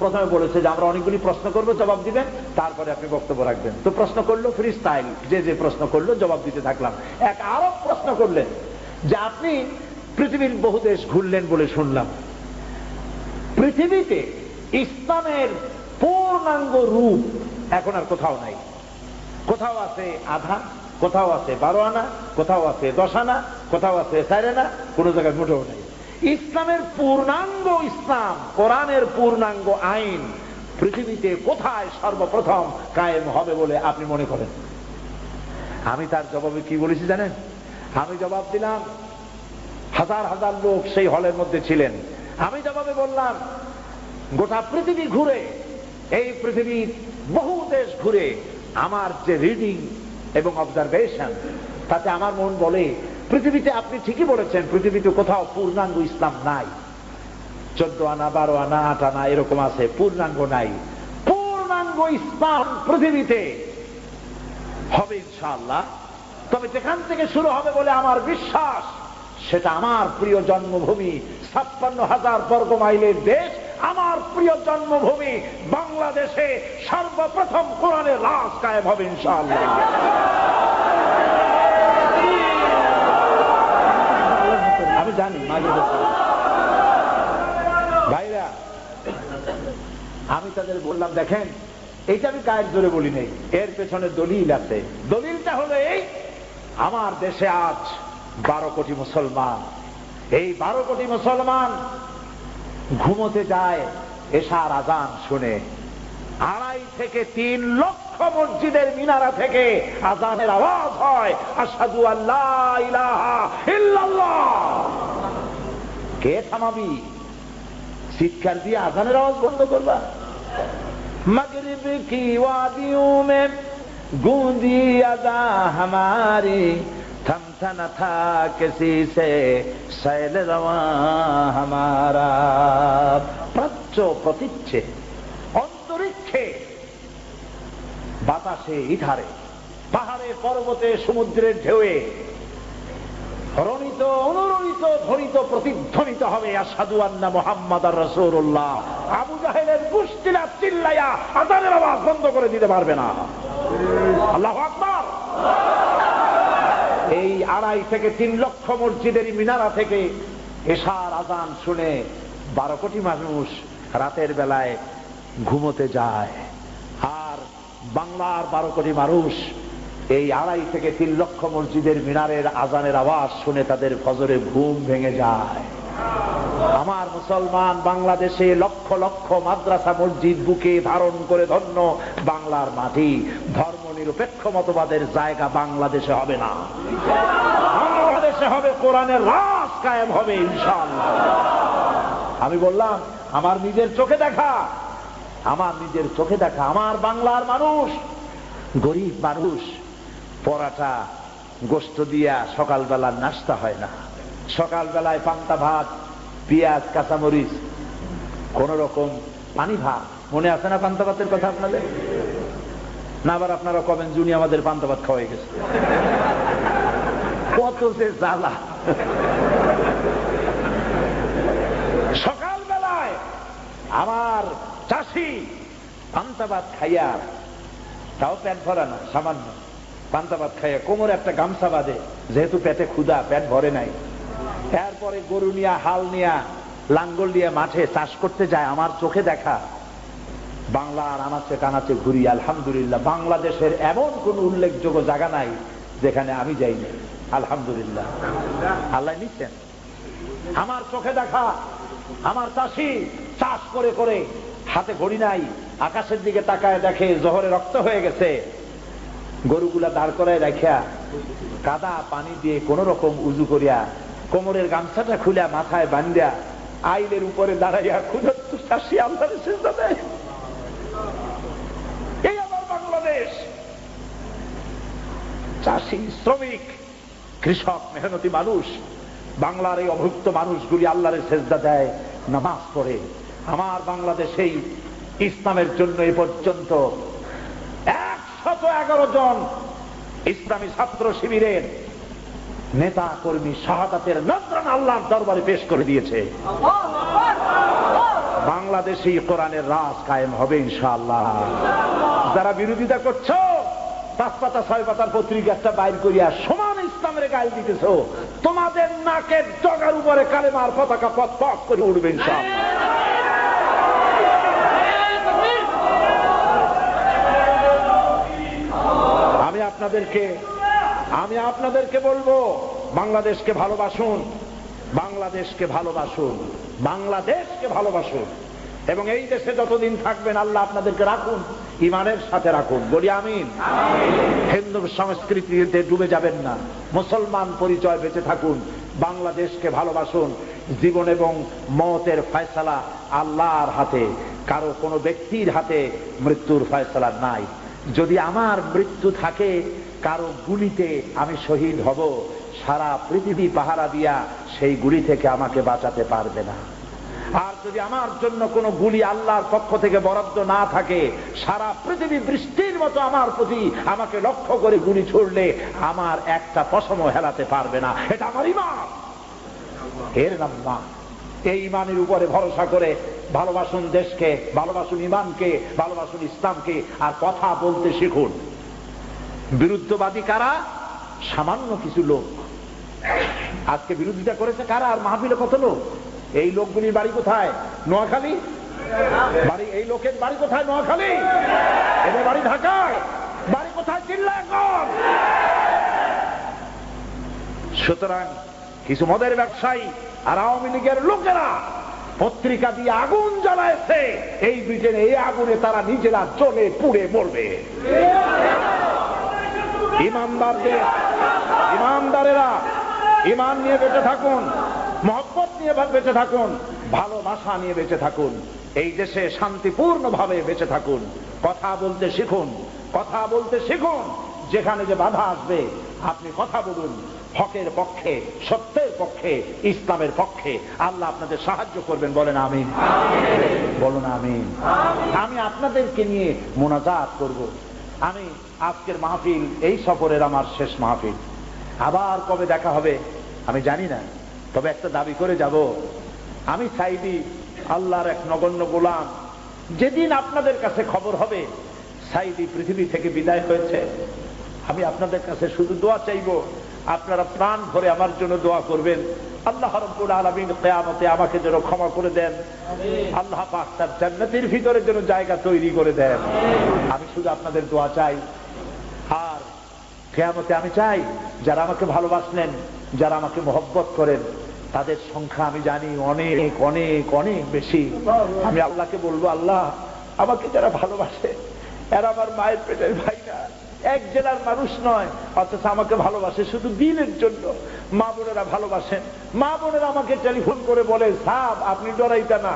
প্রথমে বলেছে যে আমরা অনেকগুলি প্রশ্ন করব, জবাব দিবেন, তারপরে আপনি বক্তব্য রাখবেন। তো প্রশ্ন করলো ফ্রি স্টাইল, যে প্রশ্ন করলো জবাব দিতে থাকলাম। এক আরব প্রশ্ন করলেন যে আপনি পৃথিবীর বহু দেশ ঘুরলেন বলে শুনলাম, পৃথিবীতে ইসলামের পূর্ণাঙ্গ রূপ এখন আর কোথাও নাই। কোথাও আছে আধা, কোথাও আছে 12 আনা, কোথাও আছে 10 আনা, কোথাও আছে 4 আনা, কোন জায়গায় মোটেও নাই। ইসলামের পূর্ণাঙ্গ ইসলাম, কোরআনের পূর্ণাঙ্গ আইন পৃথিবীতে কোথায় সর্বপ্রথম কায়েম হবে বলে আপনি মনে করেন? আমি তার জবাবে কি বলেছি জানেন? আমি জবাব দিলাম, হাজার হাজার লোক সেই হলের মধ্যে ছিলেন। আমি জবাবে বললাম, গোটা পৃথিবী ঘুরে, এই পৃথিবীর বহু দেশ ঘুরে আমার যে রিডিং এবং অবজারভেশন, তাতে আমার মন বলে পৃথিবীতে আপনি ঠিকই বলেছেন, পৃথিবীতে কোথাও পূর্ণাঙ্গ ইসলাম নাই। 14 আনা, 12 আনা, 8 আনা এরকম আছে, পূর্ণাঙ্গ নাই। পূর্ণাঙ্গ ইসলাম পৃথিবীতে হবে ইনশাআল্লাহ। তবে যেখান থেকে শুরু হবে বলে আমার বিশ্বাস, সেটা আমার প্রিয় জন্মভূমি 56,000 বর্গ মাইলের দেশ, আমার প্রিয় জন্মভূমি বাংলাদেশে সর্বপ্রথম কোরআনের রাজ কায়েম হবে ইনশাআল্লাহ। আমি জানি মাঝে ভাইরা, আমি তাদের বললাম, দেখেন এইটা আমি কায়ের জোরে বলি নাই, এর পেছনে দলিল আছে। দলিলটা হলো এই, আমার দেশে আজ 12 কোটি মুসলমান। এই 12 কোটি মুসলমান ঘুমোতে যায় এশার আজান শুনে। 2.5 থেকে 3 লক্ষ মসজিদের মিনারা থেকে আজানের আওয়াজ হয়, আশহাদু আল্লা ইলাহা ইল্লাল্লাহ। কে থামাবি? চিৎকার দিয়ে আজানের আওয়াজ বন্ধ করবা? মাগরিব কি ওয়াদিयों में गूंजी अज़ा हमारी, थमता न था किसी से सैल रवां हमारा। প্রাচ্য প্রতীচ্ছে, অন্তরিক্ষে, বাতাসে, ইধারে, পাহাড়ে, পর্বতে, সমুদ্রের ঢেউয়ে রণিত, অনুরণিত, ধ্বনিত, প্রতিধ্বনিত হবে আশহাদু আন্না মুহাম্মাদার রাসূলুল্লাহ। আবু জাহেলের গোষ্ঠীরা চিল্লায়া আযানের আওয়াজ বন্ধ করে দিতে পারবে না। আল্লাহু আকবার। এই 2.5 থেকে 3 লক্ষ মসজিদের মিনারা থেকে এশার আজান শুনে 12 কোটি মানুষ রাতের বেলায় ঘুমোতে যায়। আর বাংলার 12 কোটি মানুষ এই 2.5 থেকে 3 লক্ষ মসজিদের মিনারের আজানের আওয়াজ শুনে তাদের ফজরে ঘুম ভেঙে যায়। আমার মুসলমান বাংলাদেশে লক্ষ লক্ষ মাদ্রাসা মসজিদ বুকে ধারণ করে ধন্য বাংলার মাটি। ধর্ম নিরপেক্ষ মতবাদের জায়গা বাংলাদেশে হবে না, বাংলাদেশে হবে কোরআনের রাজ কায়েম হবে ইনশাআল্লাহ। আমি বললাম, আমার নিজের চোখে দেখা, আমার নিজের চোখে দেখা, আমার বাংলার মানুষ, গরিব মানুষ, পরাটা গোস্ত দিয়া সকালবেলা নাস্তা হয় না। সকালবেলায় পান্তা ভাত, পেঁয়াজ, কাঁচামরিচ, কোন রকম পানি ভাত। মনে আছে না পান্তা ভাতের কথা আপনাদের? না আবার আপনারা কবেন জুনি আমাদের পান্তা ভাত খাওয়াই গেছে। কত যে জ্বালা। সকালবেলায় আমার চাষি পান্তা ভাত খাইয়া, তাও পেট ভরা না, সামান্য পান্তা ভাত খাইয়া কোমরে একটা গামছা বাঁধে, যেহেতু পেটে ক্ষুধা, পেট ভরে নাই। এরপরে গরু নিয়া, হাল নিয়া, লাঙ্গল নিয়ে মাঠে চাষ করতে যায়। আমার চোখে দেখা। বাংলার আনাচে কানাচে ঘুরি, আলহামদুলিল্লাহ বাংলাদেশের এমন কোন উল্লেখযোগ্য জায়গা নাই যেখানে আমি যাইনি। আলহামদুলিল্লাহ, আল্লাহ নিচ্ছেন। আমার চোখে দেখা আমার চাষি চাষ করে করে, হাতে ঘড়ি নাই, আকাশের দিকে তাকায় দেখে জোহরে রক্ত হয়ে গেছে। গরুগুলা দাঁড় করায় রাখিয়া কাদা পানি দিয়ে কোন রকম উজু করিয়া কোমরের গামছাটা খুলে মাথায় বান্ধিয়া আইলের উপরে দাঁড়াইয়া ক্ষুধার্ত চাষি আল্লাহর সিজদা দেয়। এই আমার বাংলাদেশ। চাষি, শ্রমিক, কৃষক, মেহনতি মানুষ, বাংলার এই অভুক্ত মানুষগুলি আল্লাহর সিজদা দেয়, নামাজ পড়ে। আমার বাংলাদেশেই ইসলামের জন্য এ পর্যন্ত 111 জন ইসলামী ছাত্র শিবিরের নেতা কর্মী শাহাদাতের নজরানা আল্লাহর দরবারে পেশ করে দিয়েছে। বাংলাদেশেই কোরআনের রাজ কায়েম হবে ইনশাআল্লাহ। যারা বিরোধিতা করছো, 5 পাতা 6 পাতার পত্রিকা একটা বাইর করিয়া সমান ইসলামের গায়ে দিতেছ, তোমাদের নাকের ডগার উপরে কালেমার পতাকা পথ পথ করে উঠবে ইনশাআল্লাহ। আমি আপনাদেরকে বলবো, বাংলাদেশকে ভালোবাসুন, বাংলাদেশকে ভালোবাসুন, বাংলাদেশকে ভালোবাসুন। এবং এই দেশে যতদিন থাকবেন আল্লাহ আপনাদেরকে রাখুন, ইমানের সাথে রাখুন। বলি আমিন। হিন্দু সংস্কৃতিতে ডুবে যাবেন না, মুসলমান পরিচয় বেঁচে থাকুন, বাংলাদেশকে ভালোবাসুন। জীবন এবং মওতের ফয়সালা আল্লাহর হাতে, কারো কোনো ব্যক্তির হাতে মৃত্যুর ফয়সালা নাই। যদি আমার মৃত্যু থাকে কারো গুলিতে আমি শহীদ হব, সারা পৃথিবী পাহারা দিয়া সেই গুলি থেকে আমাকে বাঁচাতে পারবে না। আর যদি আমার জন্য কোনো গুলি আল্লাহর পক্ষ থেকে বরাদ্দ না থাকে, সারা পৃথিবী বৃষ্টির মতো আমার প্রতি আমাকে লক্ষ্য করে গুলি ছুড়লে আমার একটা পশমও হেলাতে পারবে না। এটা আমার ঈমান, এর নাম না। এই ঈমানের উপরে ভরসা করে ভালোবাসুন দেশকে, ভালোবাসুন ঈমানকে, ভালোবাসুন ইসলামকে, আর কথা বলতে শিখুন। বিরুদ্ধবাদী কারা? সামান্য কিছু লোক। আজকে বিরোধিতা করেছে কারা? আর মাহফিলে কত লোক? এই লোকগুলির বাড়ি কোথায়? নোয়াখালী। বাড়ি এই লোকের বাড়ি কোথায়? নোয়াখালী। এদের বাড়ি ঢাকায়। বাড়ি কোথায়? চিল্লাগঞ্জ। সুতরাং কিছু মদের ব্যবসায়ী আর আওয়ামী লীগের লোকেরা পত্রিকা দিয়ে আগুন জ্বালাইছে এই ব্রিটেনে। এই আগুনে তারা নিজেরা জ্বলে পুড়ে মরবে। ইমানদারেরা ঈমান নিয়ে বেঁচে থাকুন, মহব্বত নিয়ে বেঁচে থাকুন, ভালোবাসা নিয়ে বেঁচে থাকুন। এই দেশে শান্তিপূর্ণ ভাবে বেঁচে থাকুন। কথা বলতে শিখুন, কথা বলতে শিখুন। যেখানে যে বাধা আসবে আপনি কথা বলুন হকের পক্ষে, সত্যের পক্ষে, ইসলামের পক্ষে। আল্লাহ আপনাদের সাহায্য করবেন। বলেন আমিন। বলুন আমিন। আমি আপনাদেরকে নিয়ে মোনাজাত করব। আমি আজকের মাহফিল এই সফরের আমার শেষ মাহফিল। আবার কবে দেখা হবে আমি জানি না, তবে একটা দাবি করে যাব, আমি সাইদি আল্লাহর এক নগণ্য গোলাম। যেদিন আপনাদের কাছে খবর হবে সাইদি পৃথিবী থেকে বিদায় হয়েছে, আমি আপনাদের কাছে শুধু দোয়া চাইব, আপনারা প্রাণ ভরে আমার জন্য দোয়া করবেন। আল্লাহ রাব্বুল আলামিন কিয়ামতে আমাকে যেন ক্ষমা করে দেন, আল্লাহ পাক তার জান্নাতের ভিতরে যেন জায়গা তৈরি করে দেন। আমি শুধু আপনাদের দোয়া চাই। আর কিয়ামতে আমি চাই যারা আমাকে ভালোবাসলেন, যারা আমাকে মহব্বত করেন, তাদের সংখ্যা আমি জানি অনেক অনেক অনেক বেশি। আমি আল্লাহকে বলবো, আল্লাহ আমাকে যারা ভালোবাসে এরা আমার মায়ের পেটের ভাই না, এক জেলার মানুষ নয়, অথচ আমাকে ভালোবাসে শুধু দিনের জন্য। মা বোনেরা ভালোবাসেন, মা বোনেরা আমাকে টেলিফোন করে বলে, সাহেব আপনি ডরাইতা না,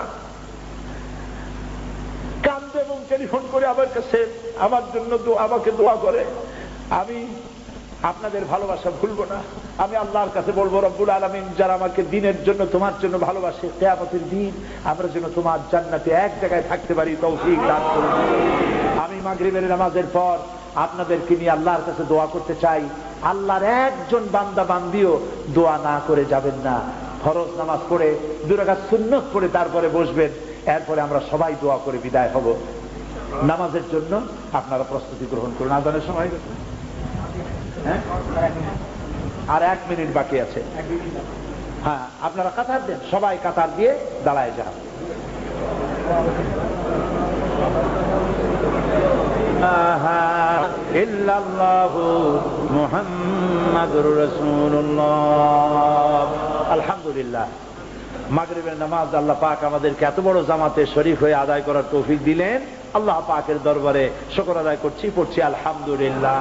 কান্দে এবং টেলিফোন করে আমার কাছে আমার জন্য আমাকে দোয়া করে। আমি আপনাদের ভালোবাসা ভুলবো না। আমি আল্লাহর কাছে বলবো, রব্বুল আলামিন যারা আমাকে দিনের জন্য তোমার জন্য ভালোবাসে, কিয়ামতের দিন আমরা যেন তোমার জান্নাতে এক জায়গায় থাকতে পারি, তৌফিক দান করুন। আমি মাগরিবের নামাজের পর আপনাদেরকে নিয়ে আল্লাহর কাছে দোয়া করতে চাই। আল্লাহর একজন বান্দা বান্দিও দোয়া না করে যাবেন না। ফরজ নামাজ পড়ে 2 রাকাত সুন্নত পড়ে তারপরে বসবেন, এরপরে আমরা সবাই দোয়া করে বিদায় হব। নামাজের জন্য আপনারা প্রস্তুতি গ্রহণ করুন। আজানের সময় গেছে, হ্যাঁ আর 1 মিনিট বাকি আছে। হ্যাঁ আপনারা কাতার দেন, সবাই কাতার দিয়ে দাঁড়ায় যান। ইল্লাল্লাহু মুহাম্মাদুর রাসূলুল্লাহ। আলহামদুলিল্লাহ, মাগরিবের নামাজ আল্লাহ পাক আমাদেরকে এত বড় জামাতে শরীক হয়ে আদায় করার তৌফিক দিলেন। আল্লাহ পাকের দরবারে শুকর আদায় করছি, পড়ছি আলহামদুলিল্লাহ।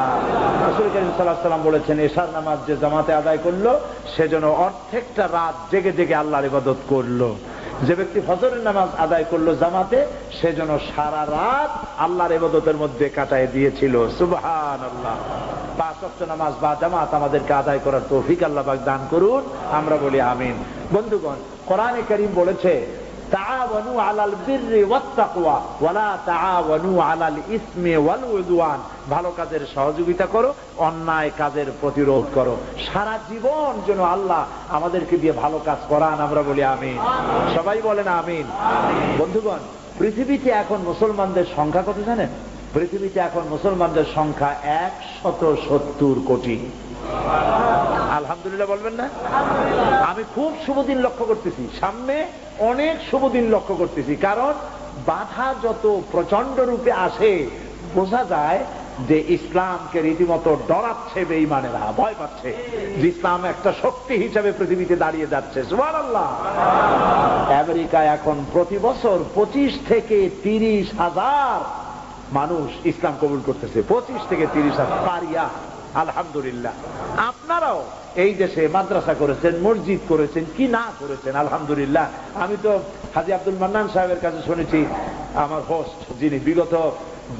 রাসূল করিম সাল্লাল্লাহু আলাইহি ওয়াসাল্লাম বলেছেন, এশার নামাজ যে জামাতে আদায় করলো সেজন্য অর্ধেকটা রাত জেগে জেগে আল্লাহর ইবাদত করলো। যে ব্যক্তি ফজরের নামাজ আদায় করলো জামাতে, সেজন্য সারা রাত আল্লাহর ইবাদতের মধ্যে কাটায় দিয়েছিল। সুবহানাল্লাহ। 5 ওয়াক্ত নামাজ বা জামাত আমাদেরকে আদায় করার তৌফিক আল্লাহ পাক দান করুন। আমরা বলি আমিন। বন্ধুগণ, কোরআনে কারীম বলেছে, তাআওয়ানু আলাল বিররি ওয়াত তাকওয়া ওয়া লা তাআওয়ানু আলাল ইসমি ওয়াল উদওয়ান। ভালো কাজের সহযোগিতা করো, অন্যায় কাজের প্রতিরোধ করো। সারা জীবন যেন আল্লাহ আমাদেরকে দিয়ে ভালো কাজ করান, আমরা বলি আমিন। সবাই বলেন আমিন। বন্ধুগণ, পৃথিবীতে এখন মুসলমানদের সংখ্যা কত জানেন? পৃথিবীতে এখন মুসলমানদের সংখ্যা 170 কোটি। আলহামদুলিল্লাহ বলবেন না? আমি খুব শুভ দিন লক্ষ্য করতেছি, সামনে অনেক শুভ দিন লক্ষ্য করতেছি। কারণ বাধা যত প্রচন্ড রূপে আসে, বোঝা যায় যে ইসলামকে রীতিমতো ডরাচ্ছে বেঈমানেরা, ভয় পাচ্ছে যে ইসলাম একটা শক্তি হিসেবে পৃথিবীতে দাঁড়িয়ে যাচ্ছে। সুবহানাল্লাহ। আমেরিকায় এখন প্রতি বছর 25 থেকে 30 হাজার মানুষ ইসলাম কবুল করতেছে। 25 থেকে 30 হাজার পারিয়া। আলহামদুলিল্লাহ। আপনারাও এই দেশে মাদ্রাসা করেছেন, মসজিদ করেছেন, কি না করেছেন, আলহামদুলিল্লাহ। আমি তো হাজী আব্দুল মান্নান সাহেবের কাছে শুনেছি, আমার হোস্ট যিনি, বিগত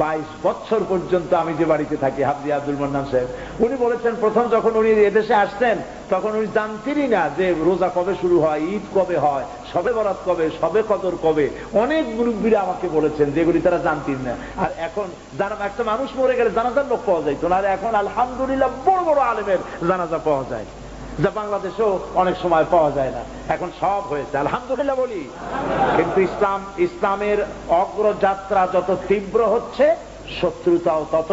22 বছর পর্যন্ত আমি যে বাড়িতে থাকি, হাজী আব্দুল মান্নান সাহেব, উনি বলেছেন প্রথম যখন উনি এদেশে আসতেন তখন উনি জানতেনই না যে রোজা কবে শুরু হয়, ঈদ কবে হয়, শবে বরাত কবে, শবে কদর কবে। অনেক মুরব্বীরা আমাকে বলেছেন যেগুলি তারা জানতেন না। আর এখন যারা একটা মানুষ মরে গেলে জানাজার লোক পাওয়া যায় তো, আর এখন আলহামদুলিল্লাহ বড় বড় আলেমের জানাজা পাওয়া যায়, যা বাংলাদেশেও অনেক সময় পাওয়া যায় না। এখন সব হয়েছে, আলহামদুলিল্লাহ বলি। কিন্তু ইসলামের অগ্রযাত্রা যত তীব্র হচ্ছে, শত্রুতাও তত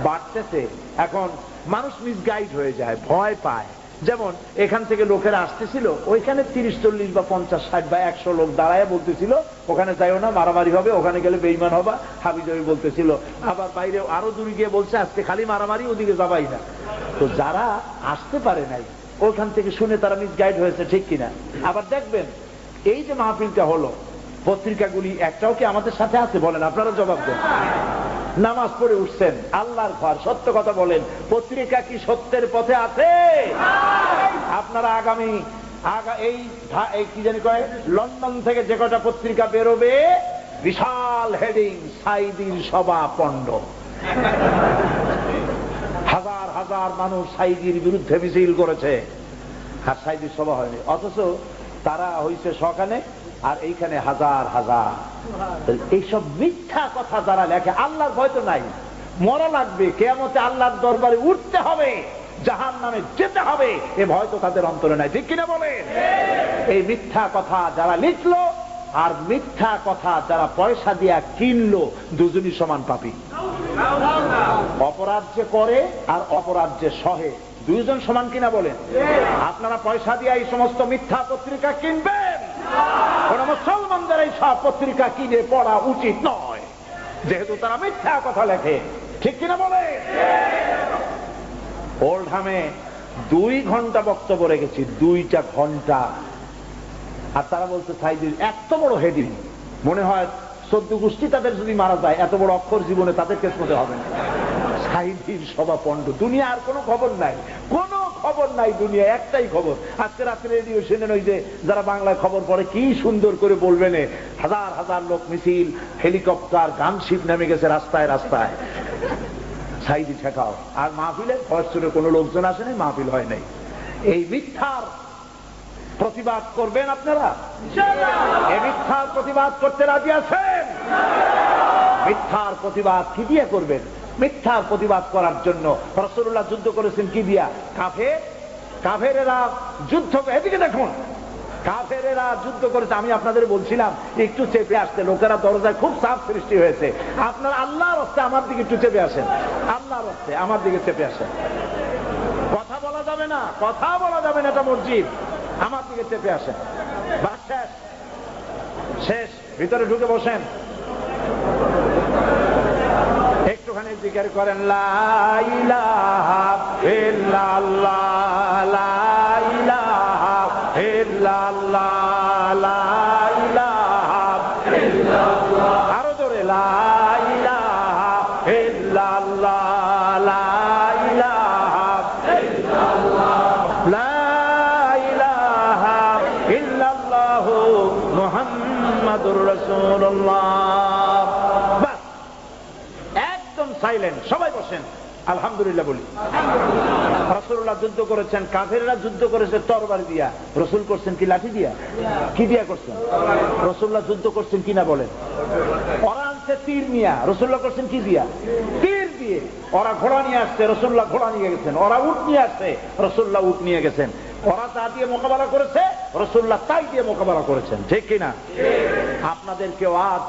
বাড়তেছে। এখন মানুষ মিসগাইড হয়ে যায়, ভয় পায়। যেমন এখান থেকে লোকেরা আসতেছিল, ওইখানে 30, 40 বা 50, 60 বা 100 লোক দাঁড়ায় বলতেছিল ওখানে যাইও না, মারামারি হবে, ওখানে গেলে বেঈমান হবা, হাবিজাবি বলতেছিল। আবার বাইরে আরো দূরে গিয়ে বলছে আজকে খালি মারামারি, ওদিকে যাবাই না। তো যারা আসতে পারে নাই ওখান থেকে শুনে তারা মিসগাইড হয়েছে, ঠিক কিনা? আবার দেখবেন এই যে মাহফিলটা হলো, পত্রিকাগুলি একটাও কি আমাদের সাথে আছে বলেন? আপনারা জবাব দেন। নামাজ পড়ে উঠছেন, আল্লাহর ঘর, সত্য কথা বলেন, পত্রিকা কি সত্যের পথে আছে? আপনারা আগামী এই কি জানি কয়, লন্ডন থেকে যে কটা পত্রিকা বেরোবে, বিশাল হেডিং, সাইদির সভা পণ্ড। হাজার হাজার মানুষ সাইদির বিরুদ্ধে মিছিল করেছে, আর সাইদির সভা হয়নি, অথচ তারা হইছে সকালে, আর এইখানে হাজার হাজার। এইসব মিথ্যা কথা যারা লেখে, আল্লাহর ভয় তো নাই। মরা লাগবে, কিয়ামতে আল্লাহর দরবারে উঠতে হবে, জাহান্নামে যেতে হবে, এ ভয় তো তাদের অন্তরে নাই, ঠিক কিনা বলে? এই মিথ্যা কথা যারা লিখলো আর মিথ্যা কথা যারা পয়সা দিয়া কিনলো, দুজনই সমান পাপী। অপরাধ যে করে আর অপরাধ যে সহে, দুইজন সমান কিনা বলেন? আপনারা পয়সা দিয়ে এই সমস্ত মিথ্যা পত্রিকা কিনবেন, কোন মুসলমানদের এই সব পত্রিকা কিনে পড়া উচিত নয়, যেহেতু তারা মিথ্যা কথা লেখে, ঠিক কিনা বলে? ওল্ডহামে 2 ঘন্টা বক্তব্য রেখেছি, 2টা ঘন্টা, আর তারা বলছে সাইদির এত বড় হেডিং, মনে হয় 14 গোষ্ঠী তাদের যদি মারা যায়, এত বড় অক্ষর জীবনে তাদের কেসমতে হবে না। সাইদির সভা পণ্ড। দুনিয়া আর কোনো খবর নাই, কোনো খবর নাই, দুনিয়া একটাই খবর। আজকে রাত্রে রেডিও শুনেন, ওই যে যারা বাংলায় খবর পড়ে কি সুন্দর করে বলবেন, হাজার হাজার লোক মিছিল, হেলিকপ্টার, গানশিপ নেমে গেছে রাস্তায় রাস্তায়, সাইদি ঠেকাও। আর মাহফিলে ফয়সুরে কোনো লোকজন আসেনি, মাহফিল হয় নাই। এই মিথ্যার প্রতিবাদ করবেন আপনারা? এই মিথ্যার প্রতিবাদ করতে রাজি আছেন? মিথ্যার প্রতিবাদ কি দিয়ে করবেন? মিথ্যার প্রতিবাদ করার জন্য রাসূলুল্লাহ যুদ্ধ করেছেন কি দিয়া? কাফেরেরা যুদ্ধ, এদিকে দেখুন, কাফেরেরা যুদ্ধ করেছে। আমি আপনাদের বলছিলাম একটু চেপে আসতে, লোকেরা দরজায় খুব চাপ সৃষ্টি হয়েছে। আপনার আল্লাহর রাস্তায় আমার দিকে একটু চেপে আসেন, আল্লাহর রাস্তায় আমার দিকে চেপে আসেন। কথা বলা যাবে না, কথা বলা যাবে না, এটা মসজিদ, আমার দিকে চেপে আসেন। বাস শেষ, শেষ, ভিতরে ঢুকে বসেন, একটুখানি জিকির করেন, লা ইলাহা ইল্লাল্লাহ, লা ইলাহা ইল্লাল্লাহ, লা ইলাহা ইল্লাল্লাহ, আরো জোরে, লা ইলাহা ইল্লাল্লাহ, লা ইলাহা ইল্লাল্লাহ, লা ইলাহা ইল্লাল্লাহ মুহাম্মাদুর রাসূলুল্লাহ। বাস, একদম সাইলেন্ট, সবাই বসেন। আলহামদুলিল্লাহ বলি। রাসূলুল্লাহ যুদ্ধ করেছেন, কাফেররা যুদ্ধ করেছে তরবারি দিয়া, রাসূল করছেন কি লাঠি দিয়া? কি দিয়া করছেন? রাসূলুল্লাহ যুদ্ধ করছেন কিনা বলেন? ওরা আনছে তীর নিয়া, রাসূলুল্লাহ করছেন কি দিয়া? তীর দিয়ে। ওরা ঘোড়া নিয়ে আসছে, রাসূলুল্লাহ ঘোড়া নিয়ে গেছেন। ওরা উট নিয়ে আসছে, রাসূলুল্লাহ উট নিয়ে গেছেন। ওরা তা দিয়ে মোকাবেলা করেছে, রাসূলুল্লাহ তাই দিয়ে মোকাবেলা করেছেন। ঠিক কিনা? আপনাদেরকেও আজ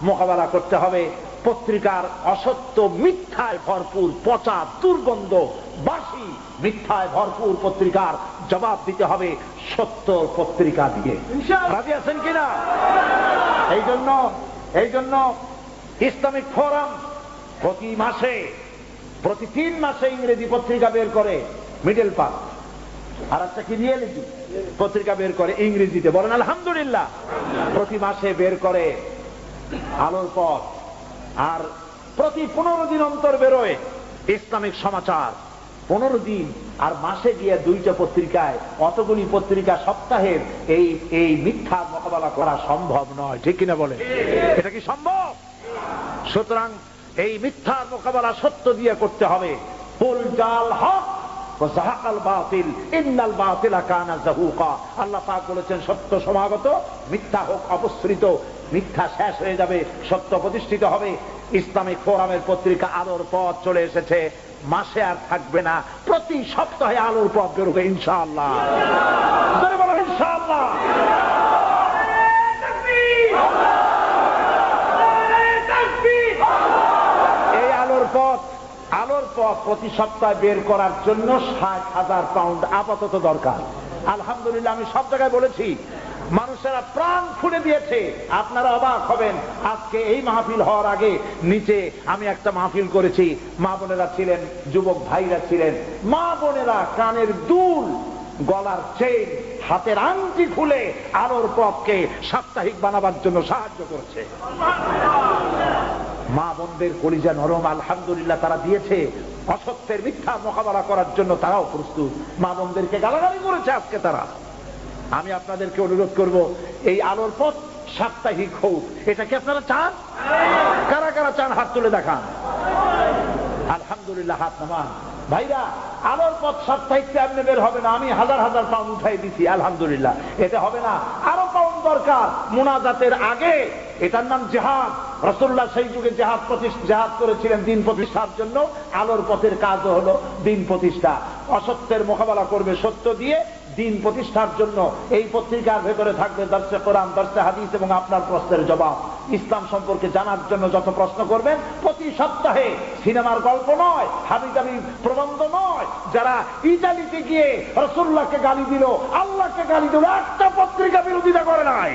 মোকাবেলা করতে হবে পত্রিকার অসত্য, মিথ্যায় ভরপুর, পচা, দুর্গন্ধ, বাসি, মিথ্যায় ভরপুর পত্রিকার জবাব দিতে হবে সত্য পত্রিকা দিয়ে। রাজি আছেন কিনা? এই জন্য ইসলামিক ফোরাম প্রতি মাসে, প্রতি 3 মাসে ইংরেজি পত্রিকা বের করে, মিডল পাস, আর একটা কি রিয়েলিটি পত্রিকা বের করে ইংরেজিতে। বলেন আলহামদুলিল্লাহ। প্রতি মাসে বের করে আলোর পথ, আর প্রতি 15 দিন অন্তর বেরোয় ইসলামিক সমাচার। 15 দিন আর মাসে গিয়ে 2টা পত্রিকায়, অতগুলি পত্রিকা সপ্তাহের এই মিথ্যার মোকাবেলা করা সম্ভব নয়। ঠিক কিনা বলে? এটা কি সম্ভব? সুতরাং এই মিথ্যার মোকাবেলা সত্য দিয়ে করতে হবে। কুল জাল হক ওয়া যাহাকাল বাতিল ইন্নাল বাতিলা কানা যাহুকা। আল্লাহ পাক বলেছেন সত্য সমাগত, মিথ্যা হোক অপসৃত। মিথ্যা শেষ হয়ে যাবে, সত্য প্রতিষ্ঠিত হবে। ইসলামিক ফোরামের পত্রিকা আলোর পথ চলে এসেছে, মাসে আর থাকবে না, প্রতি সপ্তাহে আলোর পথ বেরোবে ইনশাআল্লাহ। ইনশাআল্লাহ। এই আলোর পথ প্রতি সপ্তাহে বের করার জন্য 60,000 পাউন্ড আপাতত দরকার। আলহামদুলিল্লাহ, আমি সব জায়গায় বলেছি, মানুষেরা প্রাণ খুলে দিয়েছে। আপনারা অবাক হবেন, আজকে এই মাহফিল হওয়ার আগে নিচে আমি একটা মাহফিল করেছি, মা বোনেরা ছিলেন, যুবক ভাইরা ছিলেন। মা বোনেরা কানের দুল, গলার চেইন, হাতের আংটি খুলে আলোর পথকে সাপ্তাহিক বানাবার জন্য সাহায্য করেছে। মা বোনদের কলিজা নরম, আলহামদুলিল্লাহ, তারা দিয়েছে। অসত্যের মিথ্যা মোকাবেলা করার জন্য তারাও প্রস্তুত। মা বোনদেরকে গালাগালি করেছে আজকে তারা। আমি আপনাদেরকে অনুরোধ করব, এই আলোর পথ সাপ্তাহিক হোক। এটা কি আপনারা চান? কারা কারা চান হাত তুলে দেখান। আলহামদুলিল্লাহ, হাত নামান। ভাইরা, আলোর পথ সাপ্তাহিক এমনি বের হবে না। আমি হাজার হাজার পাউন্ড উঠাই দিছি, আলহামদুলিল্লাহ, এতে হবে না। আরো পাউন্ড দরকার মুনাজাতের আগে। এটার নাম জিহাদ। রাসূলুল্লাহ সেই যুগে জিহাদ করেছিলেন দিন প্রতিষ্ঠার জন্য। আলোর পথের কাজও হলো দিন প্রতিষ্ঠা। অসত্যের মোকাবেলা করবে সত্য দিয়ে, দিন প্রতিষ্ঠার জন্য। এই পত্রিকার ভেতরে থাকবে দর্শে কোরআন, দর্শে হাদিস এবং আপনার প্রশ্নের জবাব। ইসলাম সম্পর্কে জানার জন্য যত প্রশ্ন করবেন, প্রতি সপ্তাহে সিনেমার গল্প নয়, হাবিজাবি প্রবন্ধ নয়। যারা ইতালিতে গিয়ে রাসূলুল্লাহকে গালি দিল, আল্লাহকে গালি দিল, একটা পত্রিকা বিরোধিতা করে নাই।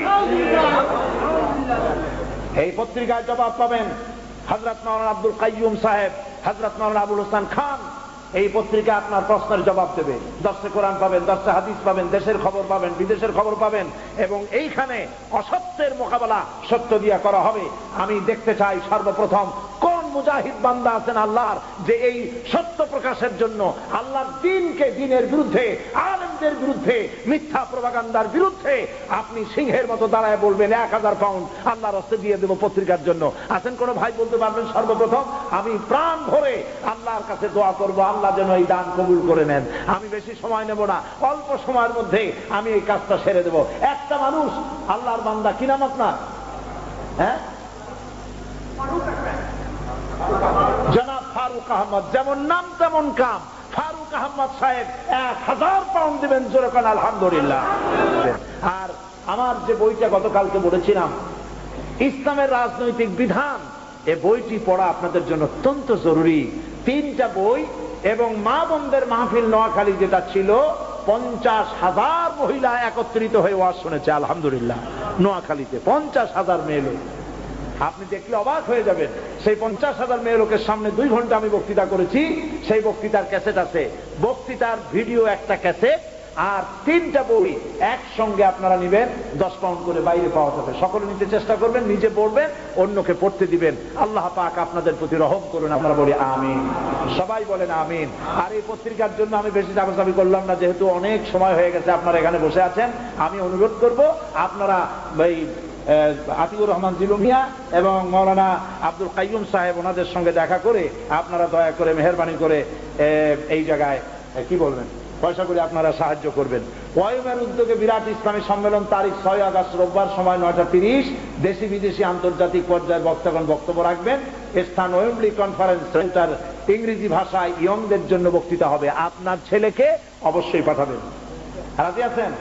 এই পত্রিকায় জবাব পাবেন হযরত মাওলানা আব্দুল কাইয়ুম সাহেব, হযরত মাওলানা আবুল হোসেন খান। এই পত্রিকা আপনার প্রশ্নের জবাব দেবে। দর্শে কোরআন পাবেন, দর্শে হাদিস পাবেন, দেশের খবর পাবেন, বিদেশের খবর পাবেন, এবং এইখানে অসত্যের মোকাবেলা সত্য দিয়া করা হবে। আমি দেখতে চাই সর্বপ্রথম কোন মুজাহিদ বান্দা আছেন আল্লাহর, যে এই সত্য প্রকাশের জন্য আল্লাহর দিনকে, দিনের বিরুদ্ধে, আলেমদের বিরুদ্ধে, মিথ্যা প্রপাগান্ডার বিরুদ্ধে আপনি সিংহের মতো দাঁড়ায় বলবেন 1000 পাউন্ড আল্লাহর হস্তে দিয়ে দেব পত্রিকার জন্য। আছেন কোন ভাই বলতে পারবেন? সর্বপ্রথম আমি প্রাণ ভরে আল্লাহর কাছে দোয়া করব, আল্লাহ যেন এই দান কবুল করে নেন। আমি বেশি সময় নেব না, অল্প সময়ের মধ্যে আমি এই কাজটা সেরে দেব। একটা মানুষ, আল্লাহর বান্দা, কি নাম আপনার? হ্যাঁ, জনাব ফারুক আহমদ। যেমন নাম তেমন কাম। ফারুক আহমদ সাহেব 1000 পাউন্ড দিবেন। জোরে কোন আলহামদুলিল্লাহ। আর আমার যে বইটা গতকালকে বলেছিলাম, ইসলামের রাজনৈতিক বিধান, এই বইটি পড়া আপনাদের জন্য অত্যন্ত জরুরি। 3টা বই, এবং মা বোনদের মাহফিল নোয়াখালী যেটা ছিল, 50,000 মহিলা একত্রিত হয়ে ওয়াজ শুনেছে আলহামদুলিল্লাহ। নোয়াখালীতে 50,000 মেয়ে লোক। আপনি দেখলে অবাক হয়ে যাবেন। সেই 50,000 মেয়ে লোকের সামনে 2 ঘন্টা আমি বক্তৃতা করেছি। সেই বক্তৃতার ক্যাসেট আছে, বক্তৃতার ভিডিও একটা ক্যাসেট, আর 3টা বই একসঙ্গে আপনারা নিবেন। 10 পাউন্ড করে বাইরে পাওয়া যাবে। সকলে নিতে চেষ্টা করবেন, নিজে পড়বেন, অন্যকে পড়তে দিবেন। আল্লাহ পাক আপনাদের প্রতি রহম করুন। আমরা বলি আমিন, সবাই বলেন আমিন। আর এই পত্রিকার জন্য আমি বেশি চাপাচাপি করলাম না, যেহেতু অনেক সময় হয়ে গেছে, আপনারা এখানে বসে আছেন। আমি অনুরোধ করব, আপনারা এই আতিউর রহমান জিলুমিয়া এবং মৌলানা আব্দুল কাইয়ুম সাহেব, ওনাদের সঙ্গে দেখা করে আপনারা দয়া করে মেহেরবানি করে এই জায়গায় কি বলবেন, পয়সা করে আপনারা সাহায্য করবেন। ওয়াইমের উদ্যোগে বিরাট ইসলামী সম্মেলন, তারিখ 6 আগস্ট রোববার, সময় 9:30। দেশি বিদেশি আন্তর্জাতিক পর্যায়ের বক্তাগণ বক্তব্য রাখবেন। স্থান ওয়েম্বলি কনফারেন্স সেন্টার। ইংরেজি ভাষায় ইয়ংদের জন্য বক্তৃতা হবে। আপনার ছেলেকে অবশ্যই পাঠাবেন। রাজি আছেন?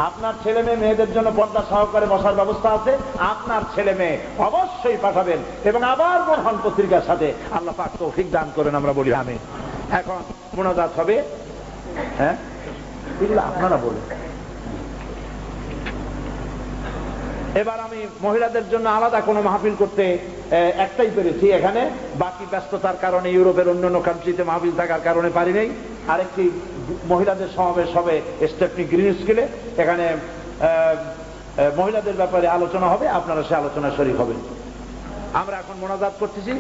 আপনার ছেলে মেয়েদের জন্য পর্দা সহকারে বসার ব্যবস্থা আছে। আপনার ছেলে মেয়ে অবশ্যই পাঠাবেন এবং আবার বোরহান পত্রিকার সাথে আল্লাহ পাক তৌফিক দান করেন, আমরা বলি আমিন। এখন মুনাজাত হবে। হ্যাঁ, এগুলো আপনারা বলেন। এবার আমি মহিলাদের জন্য আলাদা কোনো মাহফিল করতে একটাই পেরেছি এখানে, বাকি ব্যস্ততার কারণে ইউরোপের অন্যান্য কান্ট্রিতে মাহফিল থাকার কারণে পারি নাই। আরেকটি মহিলাদের সমাবেশ হবে স্টেফনি গ্রিন স্কুলে, এখানে মহিলাদের ব্যাপারে আলোচনা হবে, আপনারা সে আলোচনা শরীক হবেন। আমরা এখন মোনাজাত করতেছি।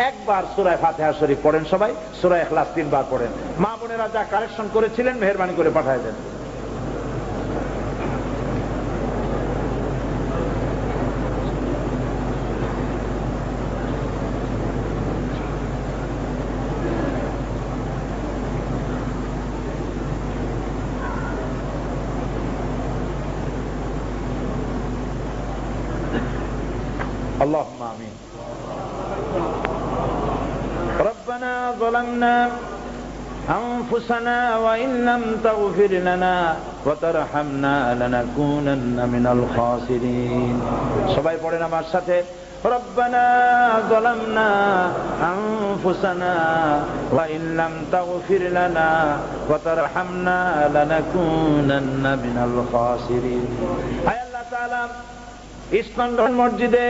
একবার সূরা ফাতিহা শরীফ পড়েন সবাই, সূরা ইখলাস 3 বার পড়েন। মা বোনেরা যা কারেকশন করেছিলেন মেহেরবানি করে পাঠিয়ে দেন। اللهم آمين. ربنا ظلمنا أنفسنا وإن لم تغفر لنا وترحمنا لنكونن من الخاسرين. সবাই পড়েন আমার সাথে, ربنا ظلمنا أنفسنا وإن لم تغفر لنا وترحمنا لنكونن من الخاسرين. আয় আল্লাহ তাআলা, ইস্কন মসজিদে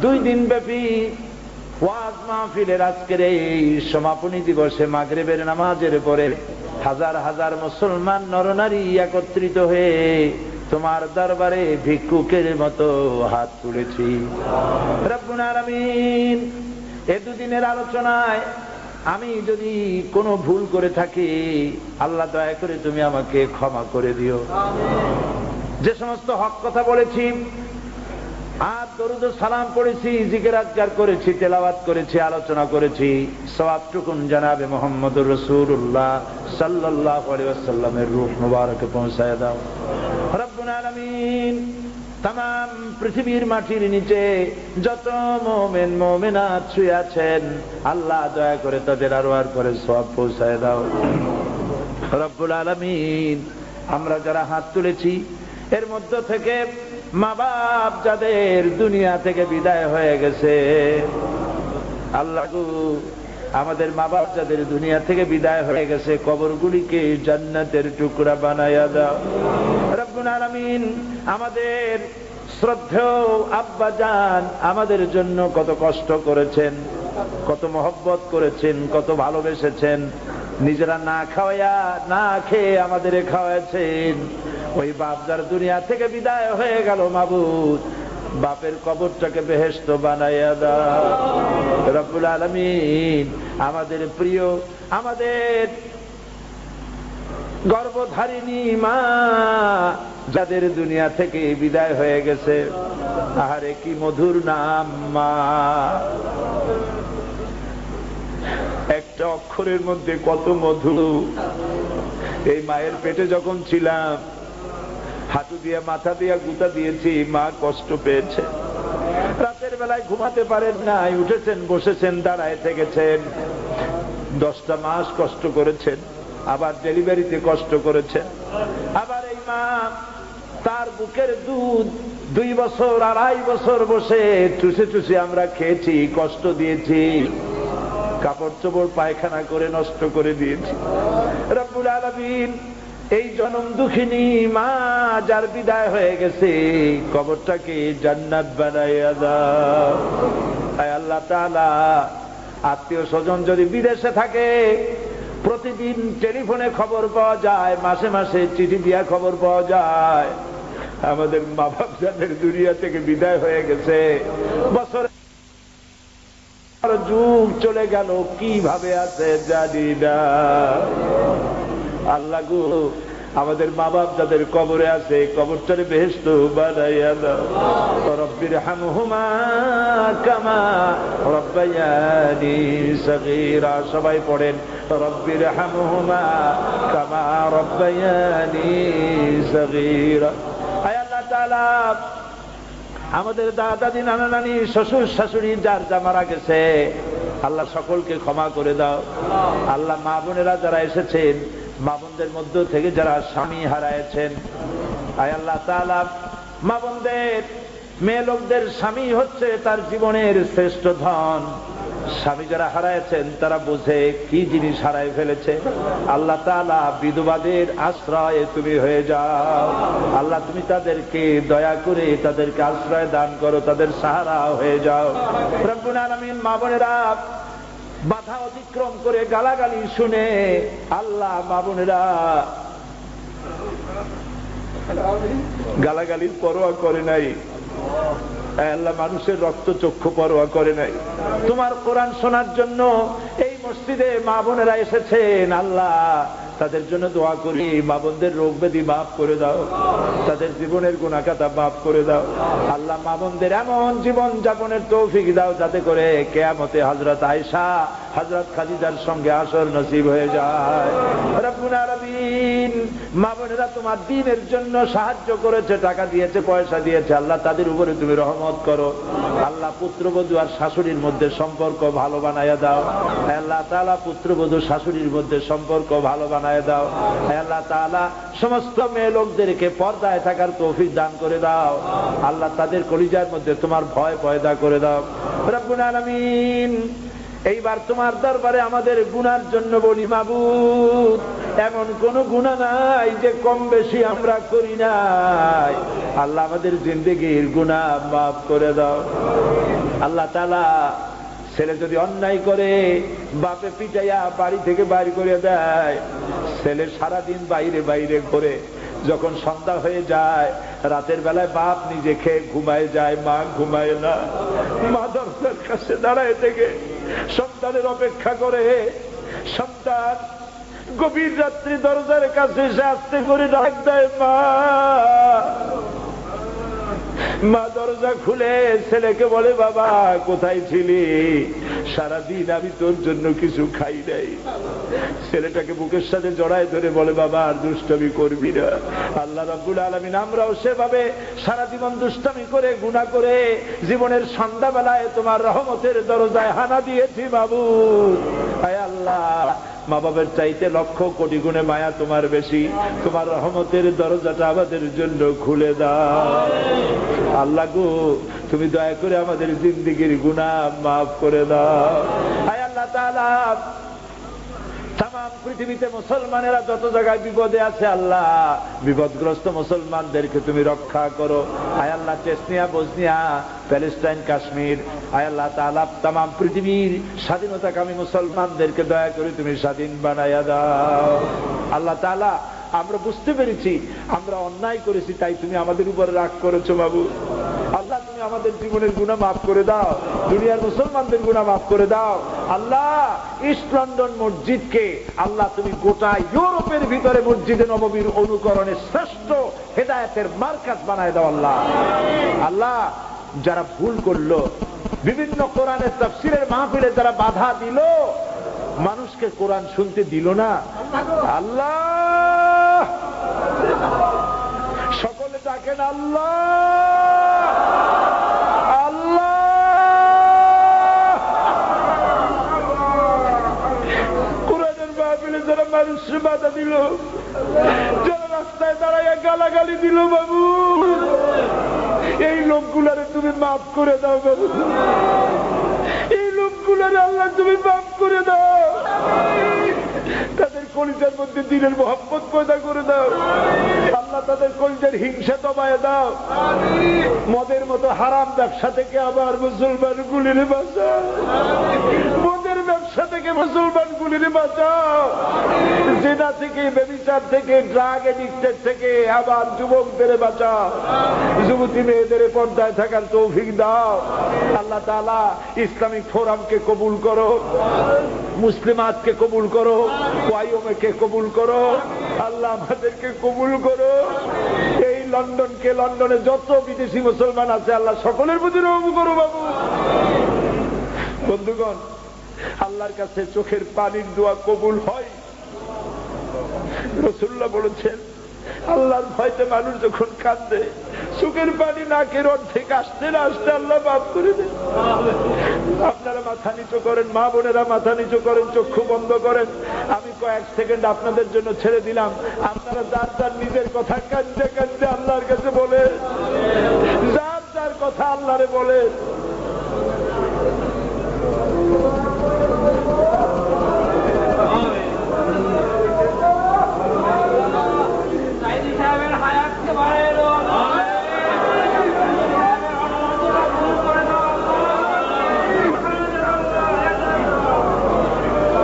2 দিন ব্যাপী ওয়াজ মাহফিলের আজকের এই সমাপনী দিবসে মাগরিবের নামাজের পরে হাজার হাজার মুসলমান নরনারী একত্রিত হয়ে তোমার দরবারে ভিক্ষুকের মতো হাত তুলেছি। রব্বুল আলামিন, এই 2 দিনের আলোচনায় আমি যদি কোনো ভুল করে থাকি, আল্লাহ দয়া করে তুমি আমাকে ক্ষমা করে দিও। যে সমস্ত হক কথা বলেছি, আর দরুদ ও সালাম পড়েছি, জিকির আজকার করেছি, তেলাওয়াত করেছি, আলোচনা করেছি, সওয়াবটুকুন জনাবে মুহাম্মদুর রাসূলুল্লাহ সাল্লাল্লাহু আলাইহি ওয়াসাল্লামের রূহ মুবারকে পৌঁছায় দাও। রব্বুল আলামিন, तमाम পৃথিবীর মাটির নিচে যত মুমিন মুমিনাত শুয়ে আছেন, আল্লাহ দয়া করে তাদের আরওয়ার করে সওয়াব পৌঁছায় দাও। রব্বুল আলামিন, আমরা যারা হাত তুলেছি এর মধ্য থেকে মা বাপ যাদের দুনিয়া থেকে বিদায় হয়ে গেছে, আল্লাহ গো, আমাদের মা বাপ যাদের দুনিয়া থেকে বিদায় হয়ে গেছে, কবরগুলিকে জান্নাতের টুকরা বানায়া দাও। রব্বুল আলামিন, আমাদের শ্রদ্ধেয় আব্বা জান আমাদের জন্য কত কষ্ট করেছেন, কত মহব্বত করেছেন, কত ভালোবেসেছেন, নিজেরা না খাওয়া না খেয়ে আমাদের খাওয়াছেন। ওই বাপ যার দুনিয়া থেকে বিদায় হয়ে গেল, মাবুদ বাপের কবরটাকে বেহেশত বানাইয়া দাও। রব্বুল আলামিন, আমাদের প্রিয়, আমাদের গর্ভধারিণী মা যাদের দুনিয়া থেকে বিদায় হয়ে গেছে, আহারে কি মধুর নাম মা। একটা অক্ষরের মধ্যে কত মধু। এই মায়ের পেটে যখন ছিলাম, হাঁটু দিয়ে মাথা দিয়ে গুতা দিয়েছি, মা কষ্ট পেয়েছে। রাতের বেলায় ঘুমাতে পারেন নাই, উঠেছেন, বসেছেন, দাঁড়ায় থেকেছেন। 10টা মাস কষ্ট করেছেন, আবার ডেলিভারিতে কষ্ট করেছেন। আবার এই মা তার বুকের দুধ 2 বছর 2.5 বছর বসে চুষে চুষে আমরা খেয়েছি, কষ্ট দিয়েছি, কাপড় চোপড় পায়খানা করে নষ্ট করে দিয়েছি। রব্বুল আলামিন, এই জনম দুঃখিনী মা যার বিদায় হয়ে গেছে, কবরটাকে জান্নাত বানাইয়া দাও। আয় আল্লাহ তাআলা, আত্মীয় স্বজন যদি বিদেশে থাকে, প্রতিদিন টেলিফোনে খবর পাওয়া যায়, মাসে মাসে চিঠি দিয়া খবর পাওয়া যায়, আমাদের মা বাপ যাদের দুনিয়া থেকে বিদায় হয়ে গেছে, বছর যুগ চলে গেল, কিভাবে আছে জানি না। আল্লাহ গো, আমাদের মা বাপ যাদের কবরে আছে কবরটারে বেহেশত বানাইয়া দাও। রব্বিরহামহুমা কামা রব্বায়ানি সগীরা। সবাই পড়েন রব্বিরহামহুমা কামা রব্বায়ানি সগীরা। আয় আল্লাহ তাআলা আমাদের দাদা দাদি নানা নানি শ্বশুর শাশুড়ি যার যা মারা গেছে আল্লাহ সকলকে ক্ষমা করে দাও। আল্লাহ মা বোনেরা যারা এসেছেন মা বোনদের মধ্য থেকে যারা স্বামী হারাইছেন, আয় আল্লাহ তাআলা মা বোনদের মেয়ে লোকদের স্বামী হচ্ছে তার জীবনের শ্রেষ্ঠ ধন। স্বামী যারা হারাইছেন তারা বুঝে কি জিনিস হারাই ফেলেছে। আল্লাহ তাআলা বিধবাদের আশ্রয় তুমি হয়ে যাও। আল্লাহ তুমি তাদেরকে দয়া করে তাদেরকে আশ্রয় দান করো, তাদের সাহারা হয়ে যাও। রব্বুল আলামিন মা বোনেরা বাধা অতিক্রম করে গালাগালি শুনে আল্লাহ মা বোনেরা গালাগালির পরোয়া করে নাই। আল্লাহ মানুষের রক্ত চক্ষু পরোয়া করে নাই। তোমার কোরআন শোনার জন্য এই মসজিদে মা বোনেরা এসেছেন। আল্লাহ তাদের জন্য দোয়া করি, মা বোনদের রোগ ব্যাধি মাফ করে দাও, তাদের জীবনের গুনাহ খাতা মাফ করে দাও। আল্লাহ মা বোনদের এমন জীবন যাপনের তৌফিক দাও যাতে করে কিয়ামতে হযরত আয়েশা হযরত খাদিজার সঙ্গে আসর নসিব হয়ে যায়। রব্বুল আলামিন মা বোনেরা তোমার দ্বীনের জন্য সাহায্য করেছে, টাকা দিয়েছে, পয়সা দিয়েছে, আল্লাহ তাদের উপরে তুমি রহমত করো। আল্লাহ পুত্রবধূ আর শাশুড়ির মধ্যে সম্পর্ক ভালো বানায়া দাও। আল্লাহ তাআলা পুত্রবধূ শাশুড়ির মধ্যে সম্পর্ক ভালো বানায়া দাও। আল্লাহ তাআলা সমস্ত মেয়ে লোকদেরকে পর্দায় থাকার তৌফিক দান করে দাও। আল্লাহ তাদের কলিজার মধ্যে তোমার ভয় পয়দা করে দাও। রব্বুল আলামিন এইবার তোমার দরবারে আমাদের গুনার জন্য বলি, মাবুদ এমন কোন গুনাহ নাই যে কম বেশি আমরা করি নাই। আল্লাহ আমাদের জিন্দেগির গুনাহ মাফ করে দাও। আল্লাহ তাআলা ছেলে যদি অন্যায় করে বাপে পিটাইয়া বাড়ি থেকে বাইরে করে দেয়, ছেলে সারাদিন বাইরে বাইরে ঘোরে, যখন সন্ধ্যা হয়ে যায় রাতের বেলায় বাপ নিজে খেয়ে ঘুমায় যায়, মা ঘুমায় না। মা দরজার কাছে দাঁড়ায় থেকে সন্তানের অপেক্ষা করে। সন্তান গভীর রাত্রি দরজার কাছে এসে আস্তে করে ডাক দেয়, মা। মা দরজা খুলে ছেলেকে বলে, বাবা কোথায় ছিলি? সারাদিন আমি তোর জন্য কিছু খাই নাই। ছেলেটাকে বুকের সাথে জড়ায় ধরে বলে, বাবা আর দুষ্টামি করবি না। আল্লাহ রাব্বুল আলামিন আমরাও সেভাবে সারা জীবন দুষ্টামি করে গুনাহ করে জীবনের সন্ধ্যাবেলায় তোমার রহমতের দরজায় হানা দিয়েছি মাবুদ। আয় আল্লাহ মা বাবার চাইতে লক্ষ কোটি গুণে মায়া তোমার বেশি। তোমার রহমতের দরজাটা আমাদের জন্য খুলে দাও। আল্লাহ গো তুমি দয়া করে আমাদের জিন্দেগির গুনাহ মাফ করে দাও। আয় আল্লাহ তাআলা তামাম পৃথিবীতে মুসলমানেরা যত জায়গায় বিপদে আছে আল্লাহ বিপদগ্রস্ত মুসলমানদেরকে তুমি রক্ষা করো। আয় আল্লাহ চেচনিয়া, বসনিয়া, প্যালেস্টাইন, কাশ্মীর, আয় আল্লাহ তাআলা তামাম পৃথিবীর স্বাধীনতাকামী মুসলমানদেরকে দয়া করে তুমি স্বাধীন বানায়া দাও। আল্লাহ তাআলা আমরা বুঝতে পেরেছি আমরা অন্যায় করেছি, তাই তুমি আমাদের উপর রাগ করেছো বাবু। আল্লাহ তুমি আমাদের জীবনের গুনাহ মাফ করে দাও, দুনিয়ার মুসলমানদের গুনাহ মাফ করে দাও। আল্লাহ ইস্ট লন্ডন মসজিদকে আল্লাহ তুমি গোটা ইউরোপের ভিতরে মসজিদে নববীর অনুকরণে শ্রেষ্ঠ হেদায়েতের মার্কাজ বানায় দাও আল্লাহ। আল্লাহ যারা ভুল করলো, বিভিন্ন কোরআনের তাফসীরের মাহফিলে যারা বাধা দিল, মানুষকে কোরআন শুনতে দিল না, আল্লাহ সকলে ডাকেন আল্লাহ আল্লাহ। কোরআনের মাহফিলে যারা মানুষের বাধা দিল, যারা রাস্তায় দাঁড়াইয়া গালাগালি দিল, বাবু এই লোকগুলারে তুমি মাফ করে দাও বাবু। এই লোকগুলারে আল্লাহ তুমি মাফ করে দাও। তাদের কলিজার মধ্যে দিনের মোহাম্মত পয়দা করে দাও আল্লাহ। তাদের কলিজার হিংসা দমায় দাও। মদের মতো হারাম ব্যবসা থেকে আবার মুসলমান গুলিরে বাঁচাও। মদের ব্যবসা থেকে মুসলমান গুলিরে বাঁচাও। জিনা থেকে, ব্যভিচার থেকে, ড্রাগ এডিক্টেড থেকে আবার যুবকদের বাঁচাও। যুবতী মেয়েদের পর্দায় থাকার তৌফিক দাও আল্লাহ তাআলা। ইসলামিক ফোরামকে কবুল করো, মুসলিমাতকে কবুল করো, ওয়াইএমকে কবুল করো। আল্লাহ আমাদেরকে কবুল করো। এই লন্ডনকে, লন্ডনে যত বিদেশি মুসলমান আছে আল্লাহ সকলের প্রতি রহম করো বাবু। বন্ধুগণ, আল্লাহর কাছে চোখের পানির দোয়া কবুল হয়। রাসূলুল্লাহ বলেছেন, আল্লাহর ভয়তে মানুষ যখন কাঁদে, চোখের পানি নাকের অর্ধেক আসতে না আসতে আল্লাহ মাফ করে দেন। আপনারা মাথা নিচু করেন, মা বোনেরা মাথা নিচু করেন, চক্ষু বন্ধ করেন। আমি কয়েক সেকেন্ড আপনাদের জন্য ছেড়ে দিলাম। আপনারা যার যার নিজের কথা কাঁদতে কাঁদতে আল্লাহর কাছে বলে, যার যার কথা আল্লাহরে বলে।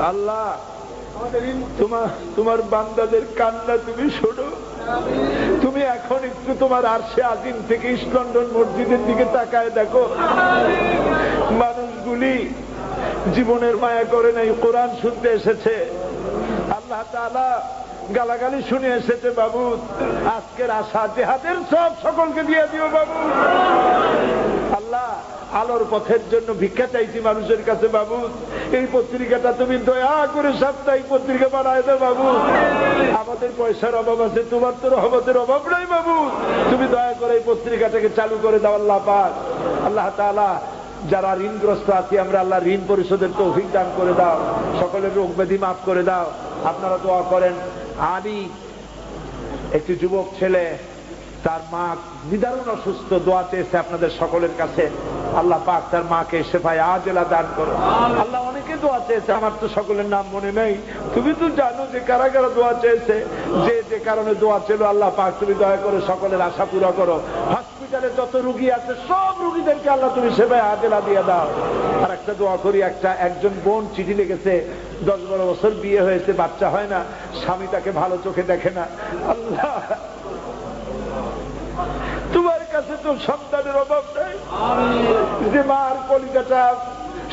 আল্লাহ, তোমার বান্দাদের কান্না তুমি শোনো। তুমি এখন একটু তোমার আরশে আজিম থেকে ইস্ট লন্ডন মসজিদের দিকে তাকায় দেখো। মানুষগুলি জীবনের মায়া করে নাই, কোরআন শুনতে এসেছে, আল্লাহ তাআলা গালাগালি শুনে এসেছে। বাবু, আজকের আশা জিহাদের সব সকলকে দিয়ে দিও বাবু। আল্লাহ, আলোর পথের জন্য ভিক্ষা চাইছি মানুষের কাছে বাবু। এই পত্রিকাটা তুমি দয়া করে সাপ্তাহিক পত্রিকা বানায় দাও বাবু। আমাদের পয়সার অভাব আছে, তোমার তো রহমতের অভাব নাই বাবু। তুমি দয়া করে এই পত্রিকাটাকে চালু করে দাও আল্লাহ পাক। আল্লাহ তাআলা, যারা ঋণগ্রস্ত আছি আমরা, আল্লাহ ঋণ পরিশোধের তৌফিক দান করে দাও, সকলের রোগ ব্যাধি মাফ করে দাও। আপনারা দোয়া করেন। আলী একটি যুবক ছেলে, তার মা নিদারুণ অসুস্থ, দোয়া চেয়েছে আপনাদের সকলের কাছে। আল্লাহ পাক তার মাকে শেফায়ে আজেলা দান করো। আল্লাহ অনেকে দোয়া চেয়েছে, আমার তো সকলের নাম মনে নেই। তুমি তো জানো যে কারা কারা দোয়া চেয়েছে, যে যে কারণে দোয়া ছিল। আল্লাহ পাক তুমি দয়া করে সকলের আশা পুরো করো। হসপিটালে যত রুগী আছে সব রুগীদেরকে আল্লাহ তুমি শেফায়ে আজেলা দিয়ে দাও। আর একটা দোয়া করি, একজন বোন চিঠি লিখেছে, 10-12 বছর বিয়ে হয়েছে, বাচ্চা হয় না, স্বামী তাকে ভালো চোখে দেখে না। আল্লাহ, তোমার কাছে তো সন্তানের অভাব নেই। যে মার কলিজাটা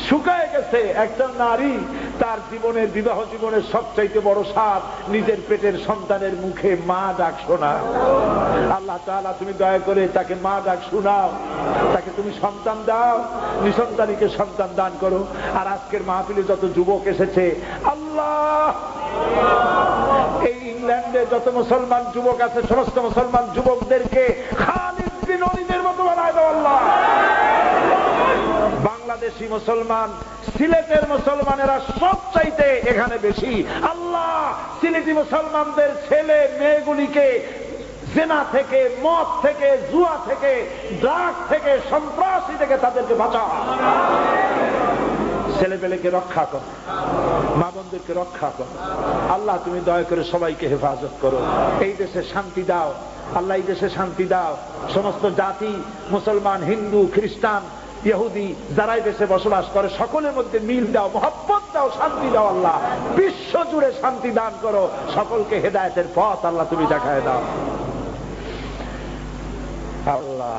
শুকায় গেছে, একটা নারী তার জীবনের, বিবাহ জীবনের সবচাইতে বড় স্বাদ নিজের পেটের সন্তানের মুখে মা ডাক শোনা। আল্লাহ তাআলা তুমি দয়া করে তাকে মা ডাক শোনাও, তাকে তুমি সন্তান দাও, নিঃসন্তানীকে সন্তান দান করো। আর আজকের মাহফিলে যত যুবক এসেছে আল্লাহ, এই ইংল্যান্ডে যত মুসলমান যুবক আছে সমস্ত মুসলমান যুবকদেরকে খালিদ বিন ওলীদের মতো বানায় দাও আল্লাহ। বাংলাদেশি মুসলমান, সিলেটের মুসলমানেরা সবচাইতে এখানে বেশি। আল্লাহ, সিলেটি মুসলমানদের ছেলে মেয়েগুলিকে জেনা থেকে, মদ থেকে, জুয়া থেকে, ড্রাগ থেকে, সন্ত্রাসী থেকে তাদেরকে বাঁচাও। ছেলেপেলেকে রক্ষা করো, মা বোনদেরকে রক্ষা করো। আল্লাহ তুমি দয়া করে সবাইকে হেফাজত করো। এই দেশে শান্তি দাও আল্লাহ, এই দেশে শান্তি দাও। সমস্ত জাতি, মুসলমান, হিন্দু, খ্রিস্টান, ইহুদি যারাই দেশে বসবাস করে সকলের মধ্যে মিল দাও, মহব্বত দাও, শান্তি দাও আল্লাহ। বিশ্ব জুড়ে শান্তি দান করো, সকলকে হেদায়েতের পথ আল্লাহ তুমি দেখায় দাও আল্লাহ।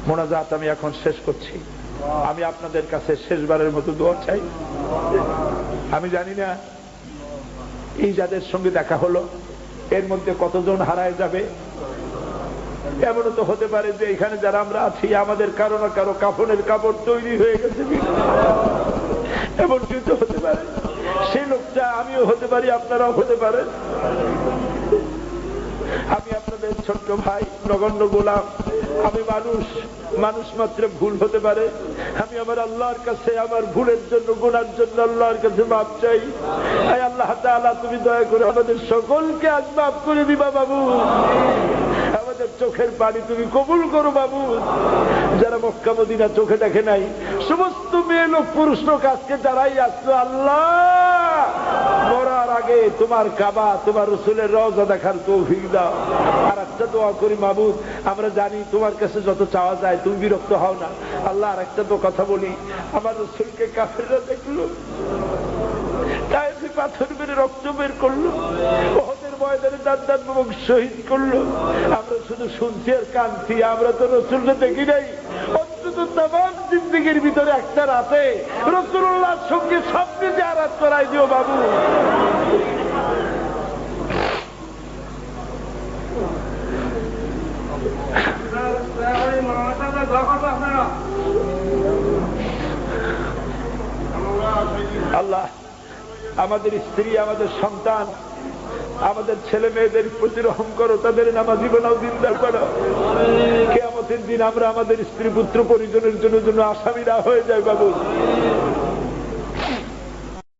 মোনাজাত আমি এখন শেষ করছি। আমি আপনাদের কাছে শেষবারের মতো দোয়া চাই। আমি জানি না এই যাদের সঙ্গে দেখা হলো এর মধ্যে কতজন হারায় যাবে। এমনও তো হতে পারে যে এখানে যারা আমরা আছি আমাদের কারো না কারো কাফনের কাপড় তৈরি হয়ে গেছে, এমন কিন্তু হতে পারে। সেই লোকটা আমিও হতে পারি, আপনারাও হতে পারে। আমি আপনাদের ছোট্ট ভাই, নগণ্য গোলাম। আমি মানুষ মাত্র ভুল হতে পারে। আমি আমার আল্লাহর কাছে আমার ভুলের জন্য, গুনার জন্য আল্লাহর কাছে মাপ চাই। আল্লাহ তাআলা তুমি দয়া করে আমাদের সকলকে আজ মাফ করে দিবা বাবু। আমাদের চোখের পানি তুমি কবুল করো বাবু। যারা মক্কা মদিনা চোখে দেখে নাই, সমস্ত মেয়ে লোক পুরুষ লোক আজকে যারাই আসলো আল্লাহ, মরার আগে তোমার কাবা, তোমার রাসূলের রওজা দেখার তৌফিক দাও। আর একটা দোয়া করি মাবুদ, আমরা জানি তোমার কাছে যত চাওয়া যায় তুমি বিরক্ত হও না আল্লাহ। আর একটা তো কথা বলি, আমার রাসূলকে কাফেররা দেখলো, তায়েফে পাথর মেরে রক্ত বের করলো, ওহদের ময়দানে দাঁত মুখ শহীদ করলো। আমরা শুধু শুনছি আর কাঁদছি, আমরা তো রাসূলকে দেখি নাই। অন্তত তামাম জিন্দেগির ভিতরে একটা রাতে রাসূলুল্লাহর সঙ্গে স্বপ্নে জিয়ারত করাই দিও বাবু। আল্লাহ আমাদের স্ত্রী, আমাদের সন্তান, আমাদের ছেলে মেয়েদের প্রতি রহম করো, তাদের নামাজি বানাও, দিনদার করো। কিয়ামতের দিন আমরা আমাদের স্ত্রী পুত্র পরিজনের জন্য আসামি না হয়ে যায় বাবু।